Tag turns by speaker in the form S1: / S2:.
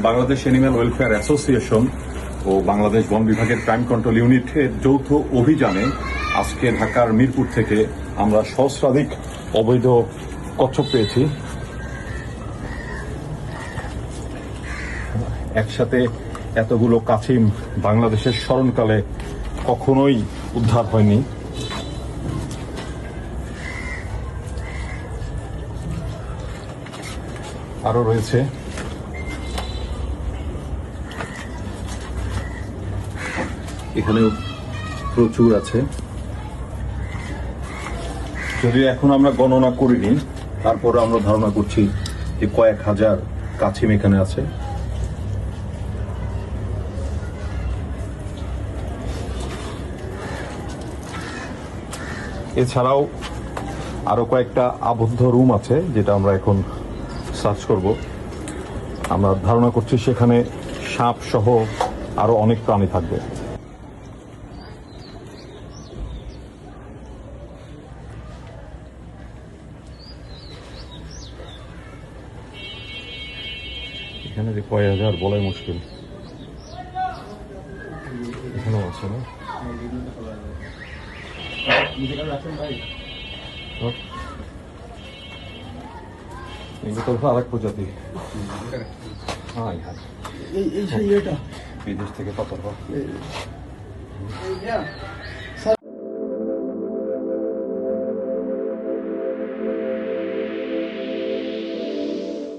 S1: Bangladesh animal welfare association ও বাংলাদেশ বন বিভাগের crime control ইউনিটের যৌথ অভিযানে আজকে ঢাকার মিরপুর থেকে আমরা সহস্রাধিক অবৈধ কচ্ছপ পেয়েছি। একসাথে এতগুলো কাছিম বাংলাদেশের স্মরণকালে কখনোই উদ্ধার হয়নি। আরো রয়েছে। এখানেও প্রচুর আছে, যদিও এখন আমরা গণনা করিনি, তারপর আমরা ধারণা করছি যে কয়েক হাজার কাছিম এখানে আছে। এছাড়াও আরো কয়েকটা আবদ্ধ রুম আছে, যেটা আমরা এখন সার্চ করব। আমরা ধারণা করছি সেখানে সাপ সহ আরো অনেক প্রাণী থাকবে। এখানে যে কয় হাজার বলাই মুশকিল। এখানেও আছে না? আরেক প্রজাতি। বিদেশ থেকে পাথর